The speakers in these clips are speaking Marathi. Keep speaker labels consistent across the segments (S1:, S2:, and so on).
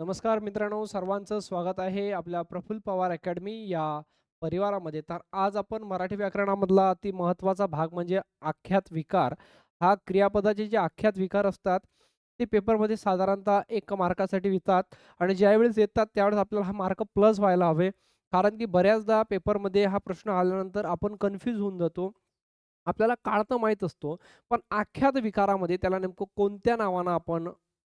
S1: नमस्कार मित्रांनो, सर्वांचं स्वागत आहे आपल्या प्रफुल्ल पवार अकॅडमी या परिवारामध्ये. तर आज आपण मराठी व्याकरणामधला अति महत्त्वाचा भाग म्हणजे आख्यात विकार. हा क्रियापदाचे जे आख्यात विकार असतात, ते पेपरमध्ये साधारणतः 1 मार्कासाठी येतात आणि ज्यावेळेस येतात त्यावेळेस आपल्याला हा मार्क प्लस व्हायला हवे. कारण की बऱ्याचदा पेपरमध्ये हा प्रश्न आल्यानंतर आपण कन्फ्यूज होऊन जातो. आपल्याला काळ तर माहीत असतो, पण आख्यात विकारामध्ये त्याला नेमकं कोणत्या नावानं आपण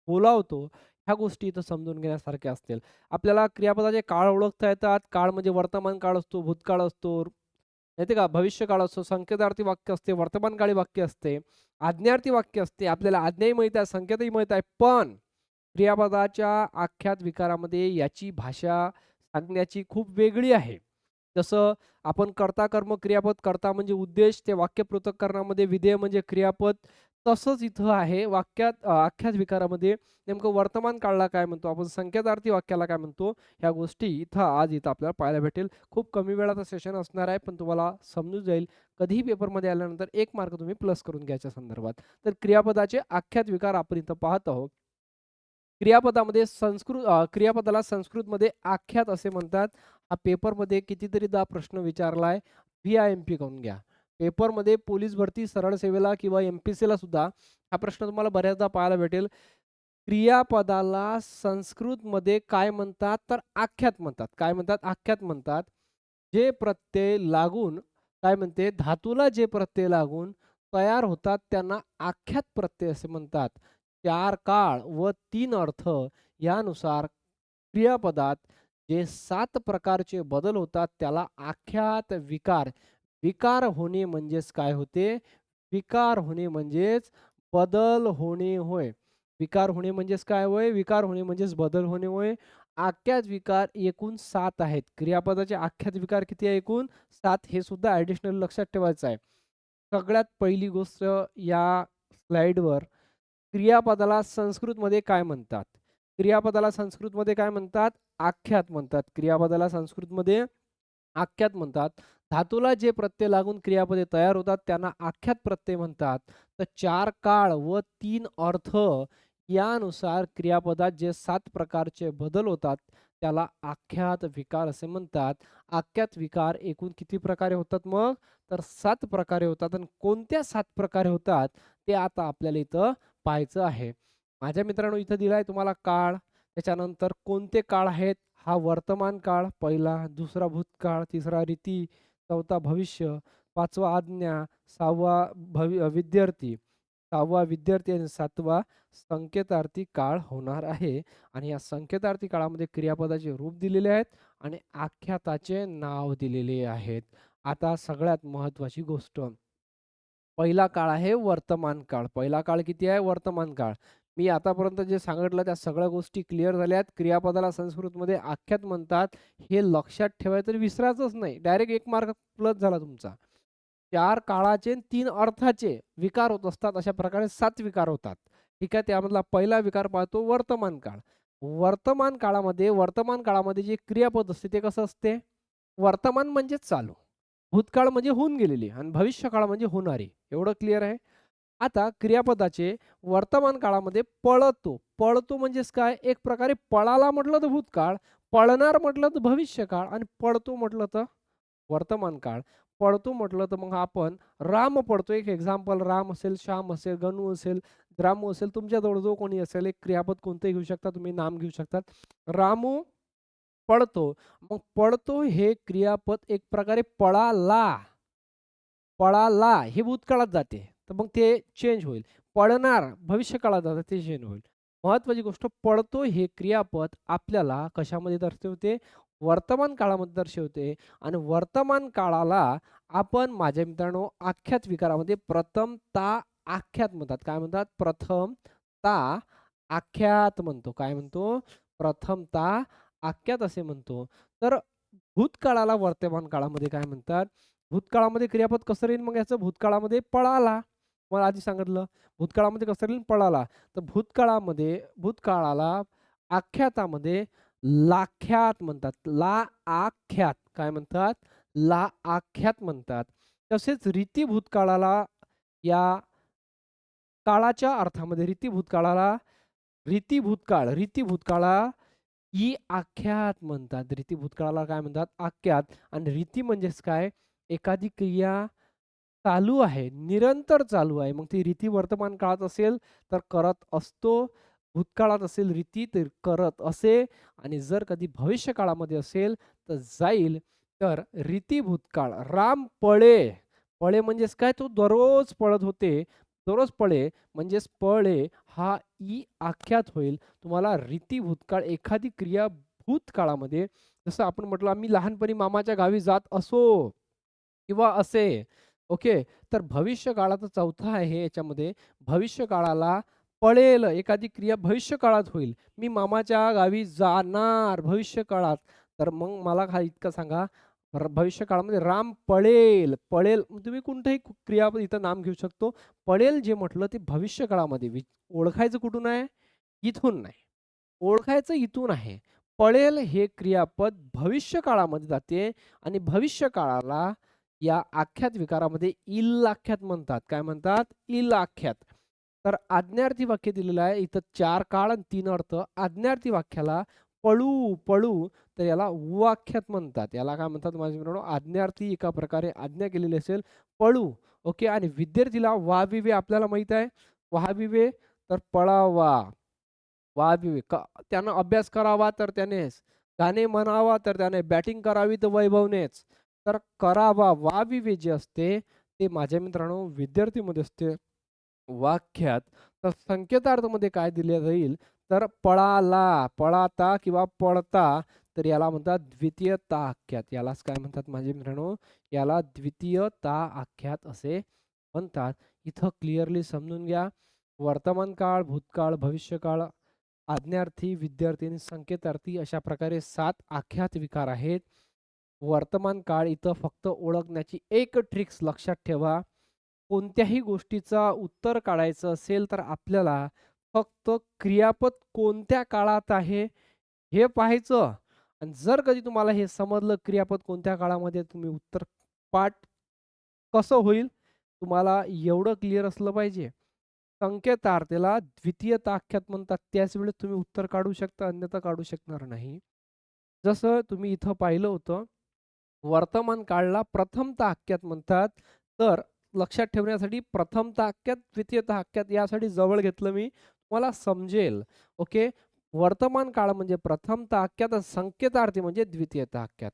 S1: बोलावतो, ह्या गोष्टी इथं समजून घेण्यासारख्या असतील. आपल्याला क्रियापदाचे काळ ओळखता येतात. काळ म्हणजे वर्तमान काळ असतो, भूतकाळ असतो, माहिती का, भविष्यकाळ असतो, संकेतार्थी वाक्य असते, वर्तमानकाळी वाक्य असते, आज्ञार्थी वाक्य असते. आपल्याला आज्ञाही माहीत आहे, संकेतही माहीत आहे. पण क्रियापदाच्या आख्यात विकारामध्ये याची भाषा सांगण्याची खूप वेगळी आहे. जसं आपण कर्ता, कर्म, क्रियापद, कर्ता म्हणजे उद्देश, ते वाक्य पृथक्करणामध्ये विधेय म्हणजे क्रियापद. तसंच इथं आहे वाक्यात आख्यात विकारामध्ये नेमकं वर्तमान काळाला काय म्हणतो, आपण संकेतार्थी वाक्याला काय म्हणतो, ह्या गोष्टी इथं आपल्याला पाहायला भेटेल. खूप कमी वेळाचं सेशन असणार आहे, पण तुम्हाला समजून जाईल. कधीही पेपरमध्ये आल्यानंतर 1 मार्क तुम्ही प्लस करून घ्यायच्या संदर्भात. तर क्रियापदाचे आख्यात विकार आपण इथं पाहत आहोत. क्रियापदाला संस्कृतमध्ये आख्यात असे म्हणतात. हा पेपरमध्ये कितीतरीदा प्रश्न विचारलाय. व्ही-आय-एम-पी करून घ्या. पेपरमध्ये पोलीस भरती, सरळ सेवेला किंवा एम-पी-एस-सीला सुद्धा हा प्रश्न तुम्हाला बऱ्याचदा पाहायला भेटेल. क्रियापदाला संस्कृतमध्ये काय म्हणतात? तर आख्यात म्हणतात. काय म्हणतात? आख्यात म्हणतात. जे प्रत्यय लागून काय म्हणते? धातूला जे प्रत्यय लागून तयार होतात त्यांना आख्यात प्रत्यय असे म्हणतात. 4 काळ व 3 अर्थ यानुसार क्रियापदात जे 7 प्रकारचे बदल होतात त्याला आख्यात विकार. विकार होणे म्हणजेच काय होते? विकार होणे म्हणजेच बदल होणे होय. विकार होणे म्हणजेच काय होय? विकार होणे म्हणजेच बदल होणे होय. आख्यात विकार एकूण 7 आहेत. क्रियापदाचे आख्यात विकार किती आहे एकूण? 7. हे सुद्धा ॲडिशनल लक्षात ठेवायचं आहे. सगळ्यात पहिली गोष्ट या स्लाइडवर क्रियापदाला संस्कृतमध्ये काय म्हणतात? क्रियापदाला संस्कृतमध्ये काय म्हणतात? आख्यात म्हणतात. क्रियापदाला संस्कृतमध्ये आख्यात म्हणतात. धातूला जे प्रत्यय लागून क्रियापदे तयार होतात त्यांना आख्यात प्रत्यय म्हणतात. तर 4 काळ व 3 अर्थ यानुसार क्रियापदात जे 7 प्रकारचे बदल होतात त्याला आख्यात विकार असे म्हणतात. आख्यात विकार एकूण किती प्रकारे होतात मग? तर 7 प्रकारे होतात आणि कोणत्या 7 प्रकारे होतात ते आता आपल्याला इथं पाहायचं आहे. माझ्या मित्रांनो, इथं दिलाय तुम्हाला काळ, त्याच्यानंतर कोणते काळ आहेत? हा वर्तमान काळ पहिला, दुसरा भूतकाळ, तिसरा रीती, चौथा भविष्य, पाचवा आज्ञा, सहावा विद्यार्थी, 6वा विद्यार्थी आणि 7वा संकेतार्थी काळ होणार आहे. आणि या संकेतार्थी काळामध्ये क्रियापदाचे रूप दिलेले आहेत आणि आख्याताचे नाव दिलेले आहेत. आता सगळ्यात महत्त्वाची गोष्ट, पहिला काळ आहे वर्तमान काळ. पहिला काळ किती आहे? वर्तमान काळ. मी आतापर्यंत जे सांगितलं त्या सगळ्या गोष्टी क्लिअर झाल्यात. क्रियापदाला संस्कृतमध्ये आख्यात म्हणतात. हे लक्षात ठेवायचं आणि विसरायचंच नाही. डायरेक्ट 1 मार्क प्लस झाला तुमचा. 4 काळाचे आणि 3 अर्थाचे विकार होत असतात. अशा प्रकारे 7 विकार होतात. ठीक आहे. त्यामधला पहिला विकार पाहतो वर्तमान काळ. वर्तमान काळामध्ये जे क्रियापद असते ते कसं असते? वर्तमान म्हणजेच चालू. भूतकाळ म्हणजे होऊन गेलेली आणि भविष्यकाळ म्हणजे होणारी. एवढं क्लिअर आहे? आता क्रियापदाचे वर्तमान काळामध्ये पळतो. पळतो म्हणजेच काय? एक प्रकारे पळाला म्हटलं तर भूतकाळ, पळणार म्हटलं तर भविष्यकाळ आणि पळतो म्हटलं तर वर्तमान काळ. पळतो म्हटलं तर मग आपण राम पळतो. एक एक्झाम्पल, राम असेल, श्याम असेल, गणू असेल, रामू असेल, तुमच्याजवळ जो कोणी असेल एक क्रियापद कोणतंही घेऊ शकता, तुम्ही नाम घेऊ शकतात. रामू पळतो. मग पळतो हे क्रियापद एक प्रकारे पळाला. पळाला हे भूतकाळात जाते. तर मग ते चेंज होईल. पळणार भविष्यकाळात जातं ते चेंज होईल. महत्त्वाची गोष्ट, पळतो हे क्रियापद आपल्याला कशामध्ये दर्शवते? वर्तमान काळामध्ये दर्शवते आणि वर्तमान काळाला आपण माझ्या मित्रांनो आख्यात विकारामध्ये प्रथमतः आख्यात म्हणतात. काय म्हणतात? प्रथमतः आख्यात म्हणतो. काय म्हणतो? प्रथमतः आख्यात असे म्हणतो. तर भूतकाळाला वर्तमान काळामध्ये काय म्हणतात? भूतकाळामध्ये क्रियापद कसं राहील मग याचं? भूतकाळामध्ये पळाला. मला आधी सांगितलं. भूतकाळामध्ये कसं राहील? पळाला. तर भूतकाळाला आख्यातामध्ये लाख्यात म्हणतात. आख्यात काय म्हणतात? आख्यात म्हणतात. तसेच रीती भूतकाळाला या काळाच्या अर्थामध्ये रीती भूतकाळाला रीती भूतकाळ ई आख्यात म्हणतात. रीती भूतकाळाला काय म्हणतात? आख्यात. आणि रीती म्हणजेच काय? एखादी क्रिया चालू आहे, निरंतर चालू आहे. मग ती रीती वर्तमान काळात असेल तर करत असतो. भूतकाळात असेल रीती तर करत असे. आणि जर कधी भविष्य काळामध्ये असेल तर जाईल. तर रीती भूतकाळ. राम पळे. पळे म्हणजेच काय? तो दररोज पळत होते. दररोज पळे म्हणजेच पळे हा ई आख्यात होईल. तुम्हाला रीती भूतकाळ एखादी क्रिया भूतकाळामध्ये जसं आपण म्हटलं आम्ही लहानपणी मामाच्या गावी जात असो किंवा असे. ओके. तर भविष्य काळाचा चौथा आहे याच्यामध्ये. भविष्य काळाला पळेल एखादी क्रिया भविष्य काळात होईल. मी मामाच्या गावी जाणार भविष्य काळात. तर मग मला हा इतकं सांगा, भविष्य काळामध्ये राम पळेल. पळेल तुम्ही कोणतंही क्रियापद इथं नाम घेऊ शकतो. पळेल जे म्हटलं ते भविष्य काळामध्ये ओळखायचं कुठून आहे? इथून नाही. ओळखायचं इथून आहे. पळेल हे क्रियापद भविष्य काळामध्ये जाते आणि भविष्य काळाला या आख्यात विकारामध्ये इल आख्यात म्हणतात. काय म्हणतात? इल आख्यात. तर आज्ञार्थी वाक्य दिलेलं आहे. इथं 4 काळ आणि 3 अर्थ. आज्ञार्थी वाक्याला पळू, पळू तर याला उवाख्यात म्हणतात. याला काय म्हणतात माझ्या मित्रांनो? आज्ञार्थी एका प्रकारे आज्ञा केलेली असेल, पळू. ओके. आणि विद्यार्थीला वाविवे आपल्याला माहीत आहे. वाहाविवे तर पळावा. वाहाविवे त्यानं अभ्यास करावा तर त्यानेच. गाणे म्हणावा तर त्याने. बॅटिंग करावी तर वैभवनेच. तर करावा वाविवे जे असते ते माझ्या मित्रांनो विद्यार्थीमध्ये असते. वाक्यात तर संकेतार्थमध्ये काय दिले जाईल तर पळाला, पळाता किंवा पळता तर याला म्हणतात द्वितीयता आख्यात. यालाच काय म्हणतात माझे मित्रांनो? याला द्वितीयता आख्यात असे म्हणतात. इथं क्लिअरली समजून घ्या. वर्तमान काळ, भूतकाळ, भविष्यकाळ, आज्ञार्थी, विद्यार्थी आणि संकेतार्थी अशा प्रकारे 7 आख्यात विकार आहेत. वर्तमान काळ इथं फक्त ओळखण्याची एक ट्रिक्स लक्षात ठेवा. कोणत्याही गोष्टीचा उत्तर काढायचं असेल तर आपल्याला फक्त क्रियापद कोणत्या काळात आहे हे पाहायचं. आणि जर कधी तुम्हाला हे समजलं क्रियापद कोणत्या काळामध्ये तुम्ही उत्तर पाठ कसं होईल तुम्हाला एवढं क्लिअर असलं पाहिजे. संकेतार्थाला द्वितीय ताख्यात म्हणतात. त्याच वेळेस तुम्ही उत्तर काढू शकता अन्यथा काढू शकणार नाही. जसं तुम्ही इथं पाहिलं होतं वर्तमान काळला प्रथम ताक्यात म्हणतात. तर लक्षात ठेवण्यासाठी प्रथम ताक्यात, द्वितीय ताक्यात यासाठी जवळ घेतलं मी. तुम्हाला समजेल. ओके. वर्तमान काळ म्हणजे प्रथम ताक्यात, संकेतार्थी म्हणजे द्वितीय ताक्यात.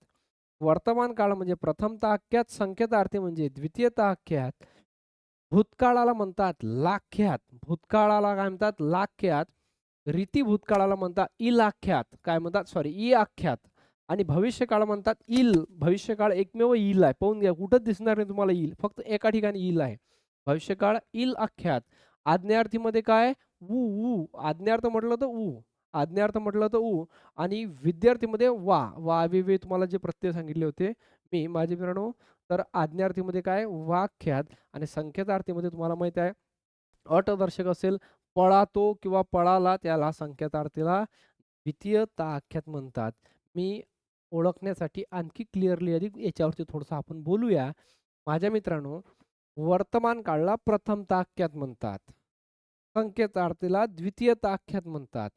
S1: वर्तमान काळ म्हणजे प्रथम ताक्यात, संकेतार्थी म्हणजे द्वितीय ताक्यात. भूतकाळाला म्हणतात लाख्यात. भूतकाळाला काय म्हणतात? लाख्यात. रीती भूतकाळाला म्हणतात इलाख्यात. काय म्हणतात? सॉरी ई आख्यात. आणि भविष्यकाळ म्हणतात इल. भविष्यकाळ एकमेव इल आहे. पाहून घ्या कुठंच दिसणार नाही तुम्हाला इल. फक्त एका ठिकाणी इल आहे. भविष्यकाळ इल आख्यात. आज्ञार्थीमध्ये काय? ऊ, ऊ. आज्ञार्थ म्हटलं तर ऊ. आज्ञार्थ म्हटलं तर ऊ. आणि विद्यार्थीमध्ये वा. वा, वे, वे तुम्हाला जे प्रत्यय सांगितले होते मी माझे मित्रांनो. तर आज्ञार्थीमध्ये काय? वाख्यात. आणि संकेतार्थीमध्ये तुम्हाला माहित आहे अटदर्शक असेल पळातो किंवा पळाला त्याला संकेतार्थीला द्वितीय ताख्यात म्हणतात. मी ओळखण्यासाठी आणखी क्लिअरली अधिक याच्यावरती थोडंसं आपण बोलूया. माझ्या मित्रांनो, वर्तमान काळाला प्रथम ताक्यात म्हणतात. संकेतार्थीला द्वितीय ताख्यात म्हणतात.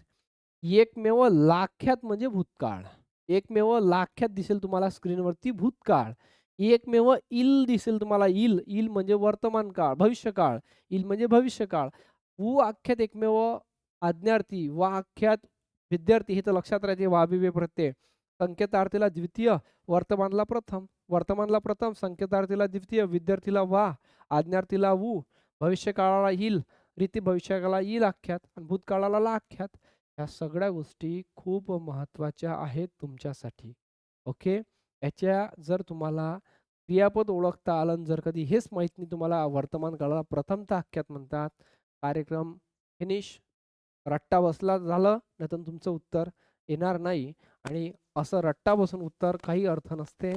S1: एकमेव लाख्यात म्हणजे भूतकाळ. एकमेव लाख्यात दिसेल तुम्हाला स्क्रीनवरती भूतकाळ. एकमेव इल दिसेल तुम्हाला इल. इल म्हणजे वर्तमान काळ, भविष्यकाळ. इल म्हणजे भविष्यकाळ. उ आख्यात एकमेव आज्ञार्थी, वा आख्यात विद्यार्थी. हे तर लक्षात राहते वाविवे प्रत्यय. संकेतार्थीला द्वितीय, वर्तमानला प्रथम. वर्तमानला प्रथम, संकेतार्थीला द्वितीय, विद्यार्थीला वा, आज्ञार्थीला ऊ, भविष्यकाळाला इल, रीती भविष्यकाळाला इल आख्यात आणि भूतकाळाला ला आख्यात. ह्या सगळ्या गोष्टी खूप महत्त्वाच्या आहेत तुमच्यासाठी. ओके. याच्या जर तुम्हाला क्रियापद ओळखता आलं जर कधी हेच माहीत नाही तुम्हाला वर्तमान काळाला प्रथमतः आख्यात म्हणतात. कार्यक्रम फिनिश. रट्टा बसला झालं नाहीतर तुमचं उत्तर येणार नाही. आणि असं रट्टा बसून उत्तर काही अर्थ नसते.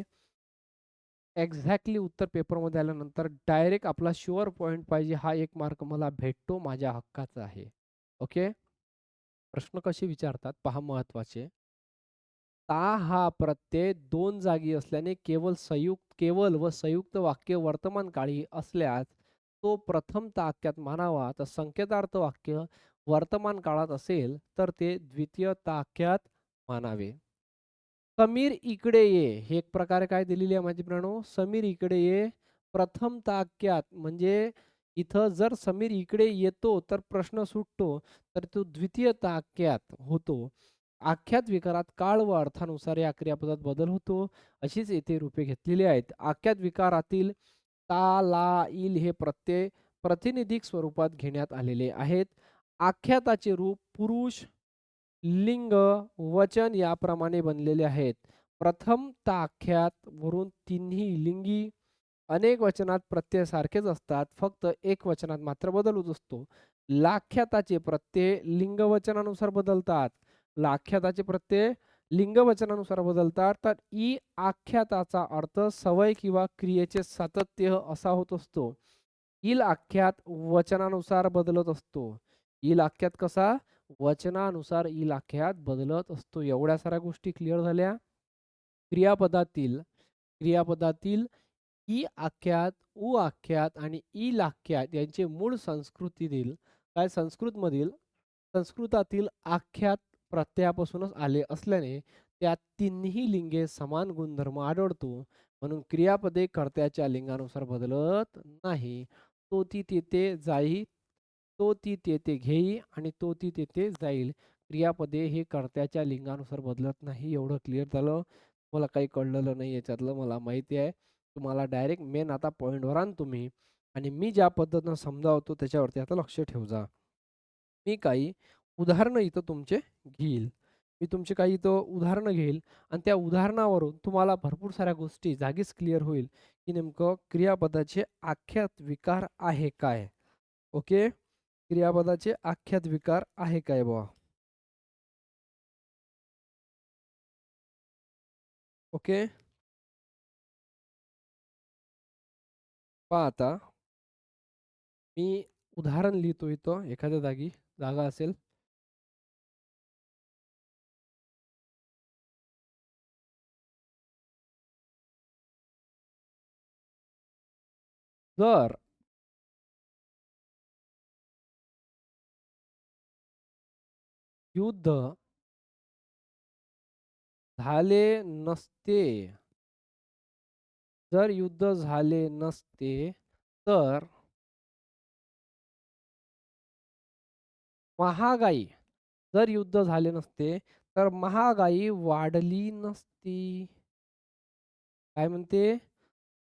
S1: एक्झॅक्टली उत्तर पेपरमध्ये आल्यानंतर डायरेक्ट आपला शुअर पॉईंट पाहिजे. हा एक मार्क मला भेटतो माझ्या हक्काचा आहे. ओके. प्रश्न कसे विचारतात पहा महत्वाचे. ता हा प्रत्यय दोन जागी असल्याने केवल व संयुक्त वाक्य वर्तमान काळी असल्यास तो प्रथम ताक्यात मानावा. तर संकेतार्थ वाक्य वर्तमान काळात असेल तर ते द्वितीय ताक्यात मानावे. समीर इकडे ये. हे एक प्रकारे काय दिलेली आहे माझी मित्रांनो, समीर इकडे ये. प्रथम वाक्यात म्हणजे इथं जर समीर इकडे येतो तर प्रश्न सुटतो, तर तो द्वितीय वाक्यात होतो. आख्यात विकारात काळ व अर्थानुसार या क्रियापदात बदल होतो. अशीच येथे रूपे घेतलेली आहेत. आख्यात विकारातील ता, ला, इल हे प्रत्यय प्रातिनिधिक स्वरूपात घेण्यात आलेले आहेत. आख्याताचे रूप पुरुष, लिंग, वचन याप्रमाणे बनलेले आहेत. प्रथम आख्यात वरून तिन्ही लिंगी, अनेक वचनात प्रत्यय सारखेच असतात. फक्त एक वचनात मात्र बदल होत असतो. लाख्याताचे प्रत्यय लिंगवचनानुसार बदलतात. लाख्याताचे प्रत्यय लिंगवचनानुसार बदलतात. तर ई आख्याताचा अर्थ सवय किंवा क्रियेचे सातत्य असा होत असतो. इल आख्यात वचनानुसार बदलत असतो. इल आख्यात कसा? वचनानुसार इल आख्यात बदलत असतो. एवढ्या साऱ्या गोष्टी क्लिअर झाल्या. क्रियापदातील ई आख्यात, उ आख्यात आणि इल आख्यात यांचे मूळ संस्कृतीतील काय संस्कृतातील आख्यात प्रत्ययापासूनच आले असल्याने त्या तिन्ही लिंगे समान गुणधर्म आढळतो. म्हणून क्रियापदे कर्त्याच्या लिंगानुसार बदलत नाही. तो ती तेथे जाई, तो ती तेथे घेई आणि तो ती तेथे जाईल. क्रियापदे हे कर्त्याच्या लिंगानुसार बदलत नाही. एवढं क्लिअर झालं. मला काही कळलेलं नाही याच्यातलं मला माहिती आहे. तुम्हाला डायरेक्ट मेन आता पॉईंटवर आण तुम्ही आणि मी ज्या पद्धतीनं समजावतो त्याच्यावरती आता लक्ष ठेव जा. मी काही उदाहरणं इथं तुमचे घेईल. मी तुमचे काही इथं उदाहरणं घेईल आणि त्या उदाहरणावरून तुम्हाला भरपूर साऱ्या गोष्टी जागीच क्लिअर होईल, की नेमकं क्रियापदाचे आख्यात विकार आहे काय? ओके. क्रियापदाचे आख्यात विकार आहे काय बुवा? ओके. पहा आता मी उदाहरण लिहितो इथं एखाद्या जागा असेल. जर युद्ध झाले नसते, जर युद्ध झाले नसते, तर महागाई जर युद्ध झाले नसते, तर महागाई वाढली नसती. काय म्हणते?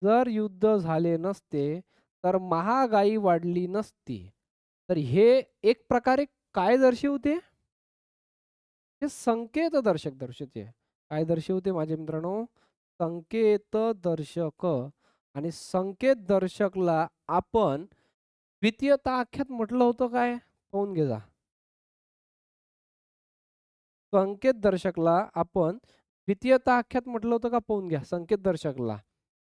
S1: जर युद्ध झाले नसते, तर महागाई वाढली नसती. तर हे एक प्रकारे काय दर्शवते? हे संकेत दर्शक दर्शवते. काय दर्शवते माझे मित्रांनो? संकेत दर्शक आणि संकेत दर्शकला आपण द्वितीयता आख्यात म्हटलं होतं काय? पाहून घे जा. संकेत दर्शकला आपण द्वितीयता आख्यात म्हटलं होतं का? पाहून घ्या. संकेत दर्शकला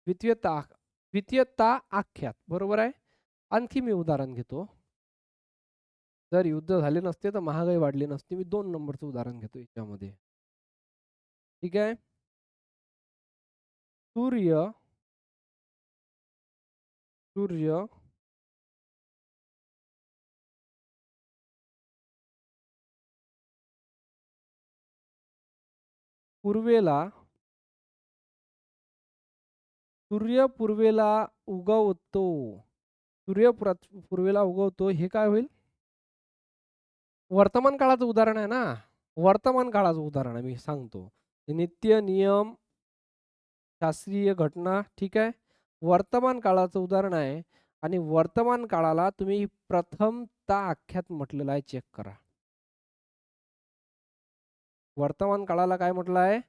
S1: द्वितीयता द्वितीयता आख्यात बरोबर आहे. आणखी मी उदाहरण घेतो. जर युद्ध झाले नसते तर महागाई वाढली नसती. मी 2 नंबरचं उदाहरण घेतो याच्यामध्ये. ठीक आहे. सूर्य सूर्य पूर्वेला सूर्य पूर्वेला उगवतो. पूर्वेला उगवतो हे काय होईल? वर्तमान काळाचं उदाहरण आहे ना. वर्तमान काळाचं उदाहरण आहे मी सांगतो. नित्य, नियम, शास्त्रीय घटना ठीक आहे. वर्तमान काळाचं उदाहरण आहे आणि वर्तमान काळाला तुम्ही प्रथमता आख्यात म्हटलेलं आहे चेक करा. वर्तमान काळाला काय म्हटलं आहे?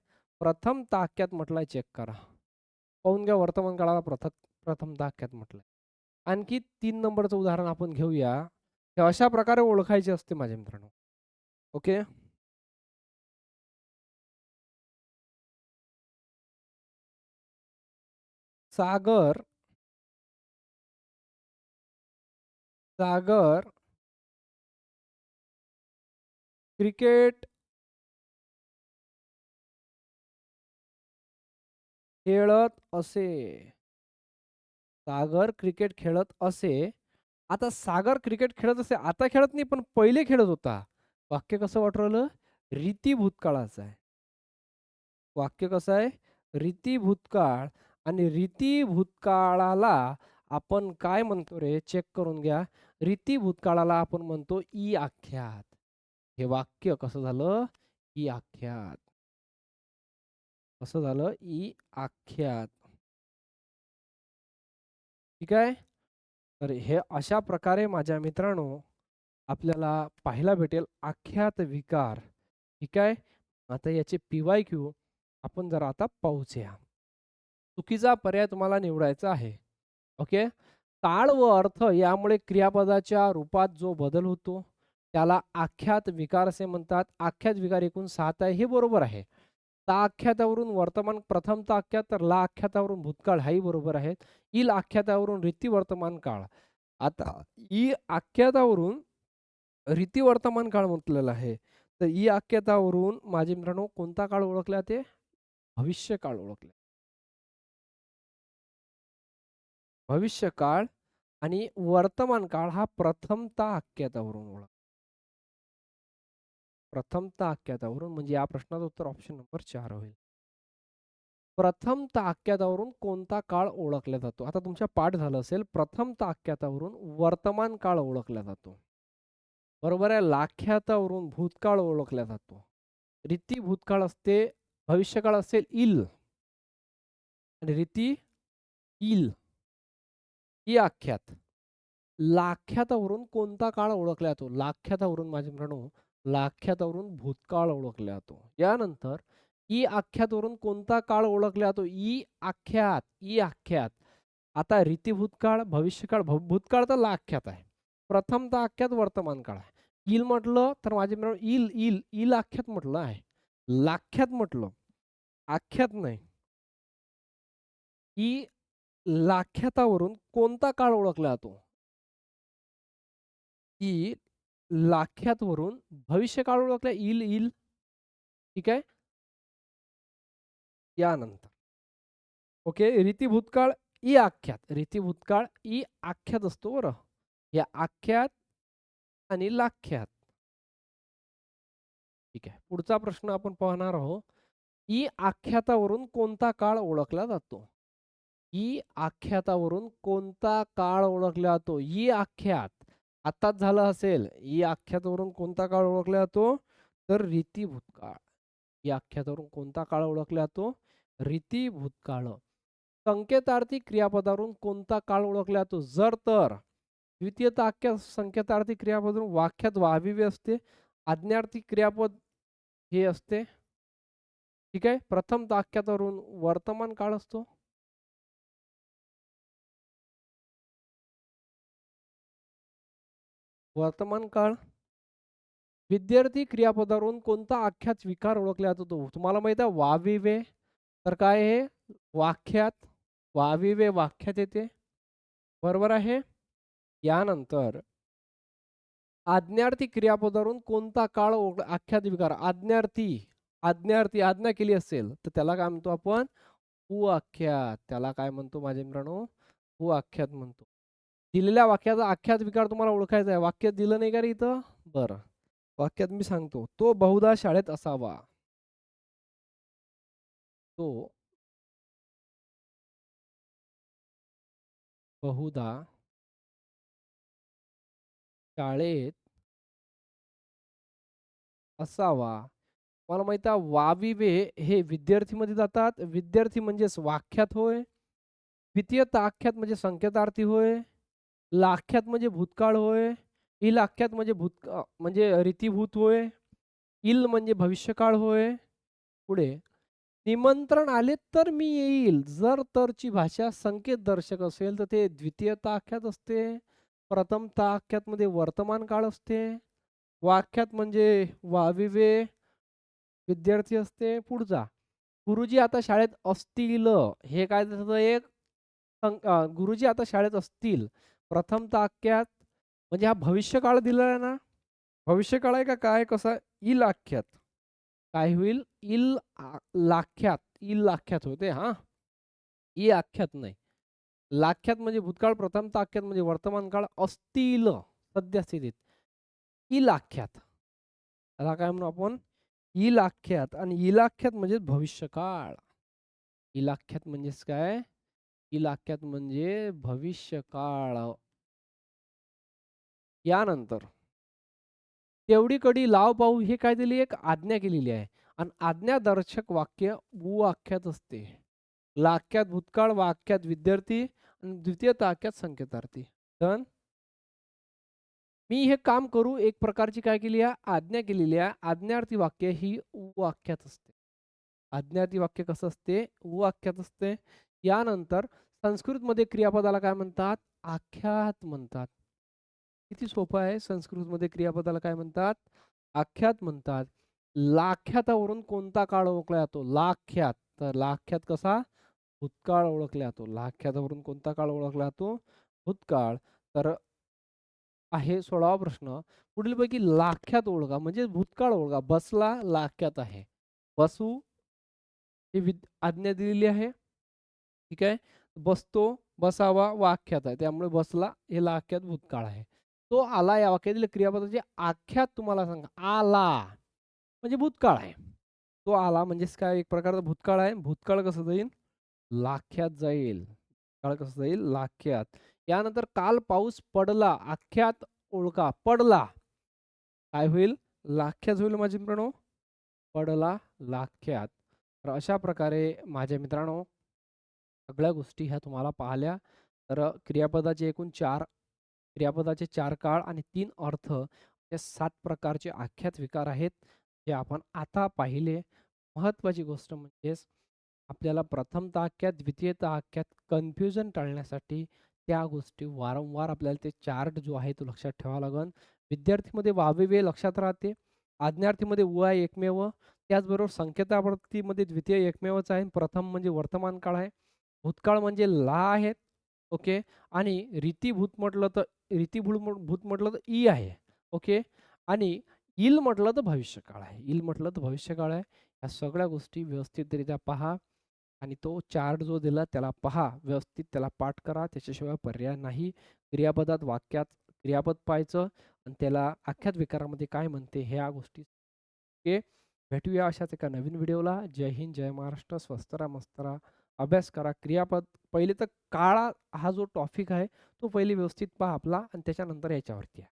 S1: प्रथमता आख्यात म्हटलंय चेक करा. पाहून घ्या वर्तमान काळाला प्रथमता आख्यात म्हटलंय. आणखी 3 नंबरचं उदाहरण आपण घेऊया. हे अशा प्रकारे ओळखायचे असते माझ्या मित्रांनो. ओके. सागर सागर क्रिकेट खेळत असे. सागर क्रिकेट खेळत असे. आता सागर क्रिकेट खेळत असे. आता खेळत नाही पण पहिले खेळत होता. वाक्य कसं वाटू राहिलं? रीती भूतकाळाचं आहे. वाक्य कसं आहे? रीती भूतकाळ आणि रीती भूतकाळाला आपण काय म्हणतो रे? चेक करून घ्या. रीती भूतकाळाला आपण म्हणतो ई आख्यात. हे वाक्य कसं झालं? ई आख्यात. कसं झालं? ई आख्यात. ठीक आहे? तर हे अशा प्रकारे माझ्या मित्रांनो आपल्याला पाहायला भेटेल आख्यात विकार. ठीक आहे? आता याचे पी-वाय-क्यू आपण जरा आता पाहूया. चुकीचा पर्याय तुम्हाला निवडायचा आहे. ओके. काळ व अर्थ यामुळे क्रियापदाच्या रूपात जो बदल होतो त्याला आख्यात विकार असे म्हणतात. आख्यात विकार एकूण 7 आहे हे बरोबर आहे. ता आख्यातावरून वर्तमान प्रथम ता आख्यात तर ला आख्यातावरून भूतकाळ हाही बरोबर आहे. इल आख्यातावरून रीती वर्तमान काळ. आता ई आख्यातावरून रीती वर्तमान काळ म्हटलेला आहे. तर ई आख्यातावरून माझे मित्रांनो कोणता काळ ओळखला ते? भविष्यकाळ ओळखला. भविष्यकाळ आणि वर्तमान काळ हा प्रथमता आख्यातावरून ओळख. प्रथमता आख्यातावरून म्हणजे या प्रश्नाचं उत्तर ऑप्शन नंबर 4 होईल. प्रथमता आख्यातावरून कोणता काळ ओळखला जातो? आता तुमच्या पाठ झालं असेल. प्रथमता आख्यातावरून वर्तमान काळ ओळखला जातो. बरोबर आहे. लाख्यातावरून भूतकाळ ओळखला जातो. रीती भूतकाळ असते, भविष्यकाळ असेल इल आणि रीती इल ही आख्यात. लाख्यातावरून कोणता काळ ओळखला जातो? लाख्यातावरून माझे मित्रांनो, लाख्यातावरून भूतकाळ ओळखला जातो. यानंतर ई आख्यातावरून कोणता काळ ओळखला जातो? ई आख्यात, ई आख्यात. आता रीती भूतकाळ, भविष्यकाळ, भूतकाळ तर लाख्यात आहे. प्रथमतः आख्यात वर्तमान काळ आहे. इल म्हटलं तर माझे मित्रांनो इल, इल, इल आख्यात म्हटलं आहे. लाख्यात म्हटलं, आख्यात नाही. ई लाख्यातावरून कोणता काळ ओळखला जातो? की लाख्यातवरून भविष्यकाळ ओळखला येईल येईल. ठीक आहे. यानंतर ओके रीती भूतकाळ ई आख्यात. रीती भूतकाळ ई आख्यात असतो बरं. या आख्यात आणि लाख्यात. ठीक आहे. पुढचा प्रश्न आपण पाहणार आहोत. ई आख्यातावरून कोणता काळ ओळखला जातो? ई आख्यातावरून कोणता काळ ओळखला जातो? ई आख्यात. आताच झालं असेल. ई आख्यातावरून कोणता काळ ओळखला जातो? तर रीती भूतकाळ. या आख्यातावरून कोणता काळ ओळखला जातो? रीती भूतकाळ. संकेतार्थी क्रियापदावरून कोणता काळ ओळखला जातो? जर तर द्वितीय आख्यात संकेतार्थी क्रियापदावरून वाक्यात वाविवे असते. आज्ञार्थी क्रियापद हे असते. ठीक आहे. प्रथम वाक्यावरून वर्तमान काळ असतो. वर्तमान काळ. विद्यार्थी क्रियापदावरून कोणता आख्यात विकार ओळखला जातो? तुम्हाला माहित आहे वाविवे तर काय आहे वाक्यात. वाविवे वाक्यात येते. बरोबर आहे. यानंतर आज्ञार्थी क्रियापदावरून कोणता काळ आख्यात विकार आज्ञार्थी. आज्ञार्थी आज्ञा केली असेल तर त्याला काय म्हणतो आपण? उआख्यात. त्याला काय म्हणतो माझे मित्रांनो? उआख्यात म्हणतो. दिलेल्या वाक्याचा आख्यात विकार तुम्हाला ओळखायचा आहे. वाक्य दिलं नाही का रे इथं? बरं. वाक्यात मी सांगतो. तो बहुधा शाळेत असावा. तो बहुधा शाळेत असावा. मला माहित आहे वाविवे हे विद्यार्थीमध्ये जातात. विद्यार्थी म्हणजेच वाक्यात होय. द्वितीय आख्यात म्हणजे संकेतार्थी होय. लाख्यात म्हणजे भूतकाळ होय. इल आख्यात म्हणजे म्हणजे रीतीभूत होय. इल म्हणजे भविष्यकाळ होय. पुढे निमंत्रण आले तर मी येईल. जर तरची भाषा संकेत दर्शक असेल तर ते द्वितीय आख्यात असते. प्रथम आख्यात मध्ये वर्तमान काळ असते. वाक्यात म्हणजे वाविवे विद्यार्थी असते. पुढचा गुरुजी आता शाळेत असतील. हे काय त्याचं एक गुरुजी आता शाळेत असतील. प्रथम आख्यात म्हणजे हा भविष्यकाळ दिलेला आहे ना. भविष्यकाळ आहे का काय कसा इल आख्यात. काय होईल? लाख्यात. इल लाख्यात होते हा. ई आख्यात नाही. लाख्यात म्हणजे भूतकाळ. प्रथम आख्यात म्हणजे वर्तमान काळ असतील सद्यस्थितीत. इल आख्यात. त्याला काय म्हणू आपण? इलाख्यात आणि इलाख्यात म्हणजे भविष्यकाळ. इलाख्यात म्हणजेच काय? इलाख्यात म्हणजे भविष्यकाळ. यानंतर तेवढी कडी लाव पाहू हे काय दिली एक आज्ञा केलेली आहे आणि आज्ञादर्शक वाक्य उवाक्यात असते. लाख्यात भूतकाळ, वाक्यात विद्यार्थी आणि द्वितीय ताक्यात संकेतार्थी. डन. मी हे काम करू एक प्रकारची काय केली आहे आज्ञा केलेली आहे. आज्ञार्थी वाक्य ही उवाक्यात असते. आज्ञार्थी वाक्य कसं असते उवाक्यात असते. यानंतर संस्कृतमध्ये क्रियापदाला काय म्हणतात आख्यात म्हणतात. किती सोपं आहे संस्कृतमध्ये क्रियापदाला काय म्हणतात आख्यात म्हणतात. लाख्यातावरून कोणता काळ ओळखला जातो लाख्यात तर लाख्यात कसा भूतकाळ ओळखला जातो. लाख्यातावरून कोणता काळ ओळखला जातो भूतकाळ. तर आहे 16वा प्रश्न. पुढीलपैकी लाख्यात ओळखा म्हणजे भूतकाळ ओळखा. बसला लाख्यात आहे. बसू ही आज्ञा दिलेली आहे. ठीक आहे. बसतो, बसावा वाक्यात आहे. त्यामुळे बसला हे लाख्यात भूतकाळ आहे. तो आला या वाक्यातील क्रियापदाचे आख्यात तुम्हाला सांगा. आला म्हणजे भूतकाळ आहे. तो आला म्हणजेच काय एक प्रकारचा भूतकाळ आहे. भूतकाळ कसं जाईल? लाख्यात जाईल. भूतकाळ कसं जाईल? लाख्यात. यानंतर काल पाऊस पडला. आख्यात ओळखा. पडला. काय होईल? लाख्यात होईल माझे मित्रांनो. पडला लाख्यात. तर अशा प्रकारे माझ्या मित्रांनो सगळ्या गोष्टी ह्या तुम्हाला पाहिल्या. तर क्रियापदाचे एकूण 4 क्रियापदाचे 4 काळ आणि 3 अर्थ हे 7 प्रकारचे आख्यात विकार आहेत, जे आपण आता पाहिले. महत्त्वाची गोष्ट म्हणजेच आपल्याला प्रथमतः आख्यात, द्वितीयतः आख्यात कन्फ्युजन टाळण्यासाठी त्या गोष्टी वारंवार आपल्याला ते चार्ट जो आहे तो लक्षात ठेवावा लागेल. विद्यार्थीमध्ये वावेवे लक्षात राहते. आज्ञार्थीमध्ये उ आहे एकमेव. त्याचबरोबर संकेतार्थीमध्ये द्वितीय एकमेवच आहे. प्रथम म्हणजे वर्तमान काळ आहे. भूतकाळ म्हणजे ला आहेत. ओके. आणि रीतीभूत म्हटलं तर भूत म्हटलं तर ई आहे. ओके. आणि इल म्हटलं तर भविष्यकाळ आहे. इल म्हटलं तर भविष्यकाळ आहे. या सगळ्या गोष्टी व्यवस्थितरित्या पहा आणि तो चार्ट जो दिला त्याला पहा. व्यवस्थित त्याला पाठ करा. त्याच्याशिवाय पर्याय नाही. क्रियापदात वाक्यात क्रियापद पाहायचं आणि त्याला आख्यात विकारामध्ये काय म्हणते ह्या गोष्टी ओके. भेटूया अशाच एका नवीन व्हिडिओला. जय हिंद, जय महाराष्ट्र. स्वस्त राहा, मस्त राहा. अभ्यास करा. क्रियापद पहिले तर काळा हा जो टॉपिक आहे तो पहिले व्यवस्थित पहा आपला आणि त्याच्यानंतर याच्यावरती आहे.